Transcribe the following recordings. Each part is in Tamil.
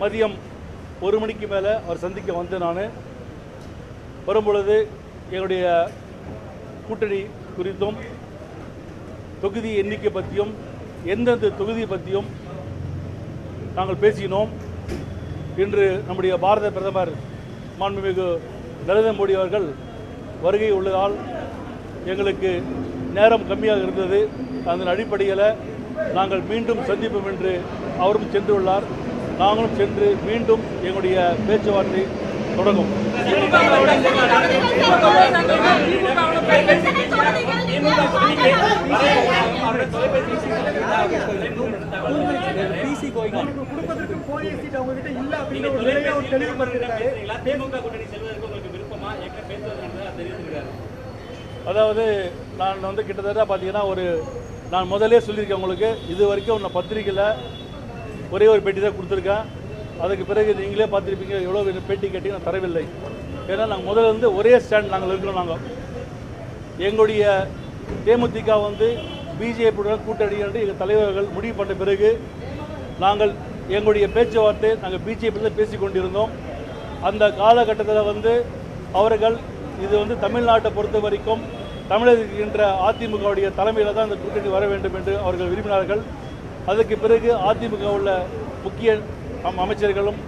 மதியம் 1 மணிக்கு மேலே அவர் சந்திக்க வந்து நான் வரும்பொழுது எங்களுடைய கூட்டணி குறித்தும் தொகுதி எண்ணிக்கை பற்றியும் எந்தெந்த தொகுதி பற்றியும் நாங்கள் பேசினோம். இன்று நம்முடைய பாரத பிரதமர் மாண்புமிகு நரேந்திர மோடி அவர்கள் வருகை உள்ளதால் எங்களுக்கு நேரம் கம்மியாக இருந்தது. அதன் அடிப்படையில் நாங்கள் மீண்டும் சந்திப்போம் என்று அவரும் சென்றுள்ளார். நாங்களும் சென்று மீண்டும் எங்களுடைய பேச்சுவார்த்தை தொடங்கும். அதாவது நான் கிட்டத்தட்ட பார்த்தீங்கன்னா நான் முதலே சொல்லியிருக்கேன் உங்களுக்கு, இது வரைக்கும் நான் பத்திரிக்கையில் ஒரே ஒரு பேட்டி தான் கொடுத்துருக்கேன். அதுக்கு பிறகு நீங்களே பார்த்துருப்பீங்க எவ்வளோ பேட்டி கேட்டி நான் தரவில்லை. ஏன்னா நாங்கள் முதல்ல ஒரே ஸ்டாண்ட் நாங்கள் இருக்கிறோம். எங்களுடைய தேமுதிக பிஜேபியுடன் கூட்டணி என்று எங்கள் தலைவர்கள் முடிவு பண்ண பிறகு நாங்கள் எங்களுடைய பேச்சுவார்த்தை நாங்கள் பிஜேபியில் பேசி கொண்டிருந்தோம். அந்த காலகட்டத்தில் அவர்கள் இது தமிழ்நாட்டை பொறுத்த வரைக்கும் தமிழக இருக்கின்ற அதிமுகவுடைய தலைமையில் தான் அந்த கூட்டணி வர வேண்டும் என்று அவர்கள் விரும்பினார்கள். அதுக்கு பிறகு அதிமுக உள்ள முக்கிய அமைச்சர்களும்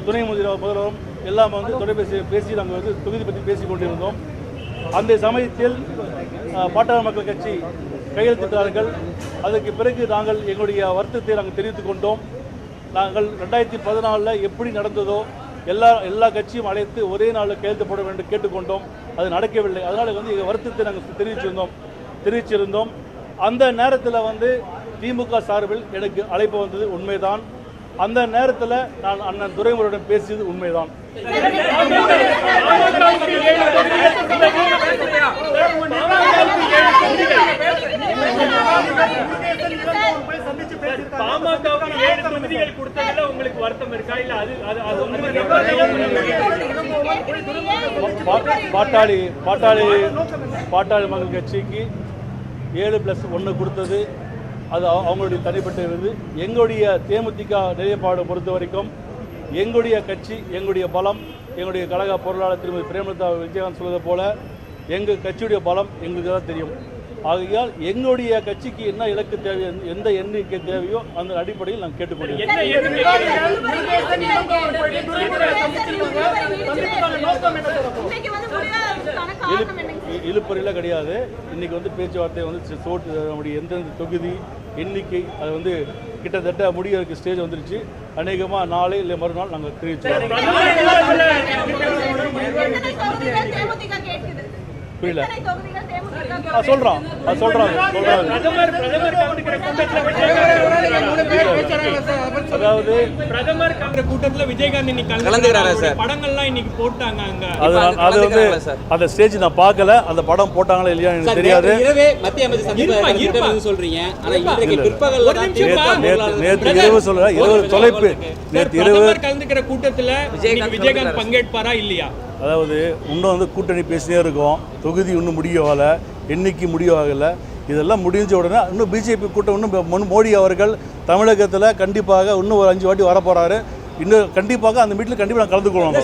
துணை முதல்வரும் எல்லாம் தொலைபேசி பேசி நாங்கள் தொகுதி பற்றி பேசி கொண்டிருந்தோம். அந்த சமயத்தில் பாட்டாளி மக்கள் கட்சி கையெழுத்திட்டார்கள். அதுக்கு பிறகு நாங்கள் எங்களுடைய வருத்தத்தை நாங்கள் தெரிவித்துக் கொண்டோம். நாங்கள் 2014 எப்படி நடந்ததோ எல்லா கட்சியும் அழைத்து ஒரே நாளில் கையெழுத்து போட வேண்டும் கேட்டுக்கொண்டோம். அது நடக்கவில்லை. அதனால் எங்கள் வருத்தத்தை நாங்கள் தெரிவிச்சிருந்தோம். அந்த நேரத்தில் திமுக சார்பில் எனக்கு அழைப்பு வந்தது உண்மைதான். அந்த நேரத்தில் நான் அண்ணன் துரைமுருகனுடன் பேசியது உண்மைதான். பாட்டாளி மக்கள் கட்சிக்கு 7+1 கொடுத்தது அது அவங்களுடைய தனிப்பட்ட விருது. எங்களுடைய தேமுதிக நிலைப்பாடு பொறுத்த வரைக்கும் எங்களுடைய கட்சி, எங்களுடைய பலம், எங்களுடைய கழக பொருளாளர் திருமதி பிரேமலதா விஜயகாந்த் சொல்வதை போல எங்கள் கட்சியுடைய பலம் எங்களுக்கு தான் தெரியும். ஆகையால் எங்களுடைய கட்சிக்கு என்ன இலக்கு தேவையோ, எந்த எண்ணிக்கை தேவையோ அந்த அடிப்படையில் நாங்கள் கேட்டுக்கொள்கிறோம். இழுப்பறையில் கிடையாது. இன்னைக்கு பேச்சுவார்த்தை நம்முடைய எந்தெந்த தொகுதி எண்ணிக்கை அது கிட்டத்தட்ட முடியறதுக்கு ஸ்டேஜ் வந்துருச்சு. அநேகமாக நாளை இல்லை மறுநாள் நாங்கள் தெரிவிச்சோம். புரியல சொல்றாங்க. அதாவது பிரதமர் கூட்டத்தில் விஜயகாந்த் படங்கள்லாம் இன்னைக்கு போட்டாங்க. அந்த ஸ்டேஜ் நான் பார்க்கல. அந்த படம் போட்டாங்களா இல்லையா எனக்கு தெரியாது. நேற்று இரவு சொல்ல தொலைப்பு நேற்று இரவு கலந்துக்கிற கூட்டத்தில் விஜயகாந்த் பங்கேற்பாரா இல்லையா? அதாவது இன்னும் கூட்டணி பேசினே இருக்கோம். தொகுதி இன்னும் முடியவில்லை, எண்ணிக்கை முடியவில்லை. இதெல்லாம் முடிஞ்ச உடனே இன்னும் பிஜேபி கூட்டம் இன்னும் மோடி அவர்கள் தமிழகத்தில் கண்டிப்பாக இன்னும் ஒரு 5 வாட்டி வரப்போகிறாரு. இன்னும் கண்டிப்பாக அந்த மீட்டில் கண்டிப்பாக நான் கலந்து கொள்ளணும்.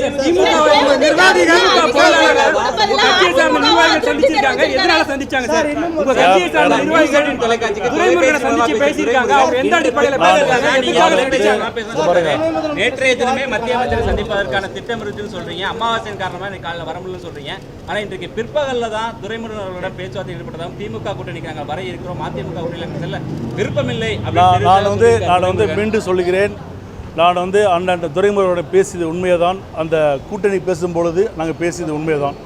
நேற்றைய தினமே மத்திய அமைச்சரை சந்திப்பதற்கான திட்டம் இருக்குன்னு சொல்றீங்க. அமாவாசையின் காரணமா இன்னைக்கு காலையில் வர முடியலன்னு சொல்றீங்க. ஆனா இன்றைக்கு பிற்பகல்ல தான் துரைமுருகன் அவர்களிடம் பேச்சுவார்த்தை ஈடுபட்டதாகவும் திமுக கூட்டணிக்கு நாங்கள் வர இருக்கிறோம், அதிமுக கூட்டணியில் செல்ல விருப்பமில்லை. நான் மீண்டும் சொல்லுகிறேன், நான் அண்ணன் துரைமுருகனுடன் பேசியது உண்மையதான். அந்த கூட்டணி பேசும்பொழுது நாங்கள் பேசியது உண்மையதான்.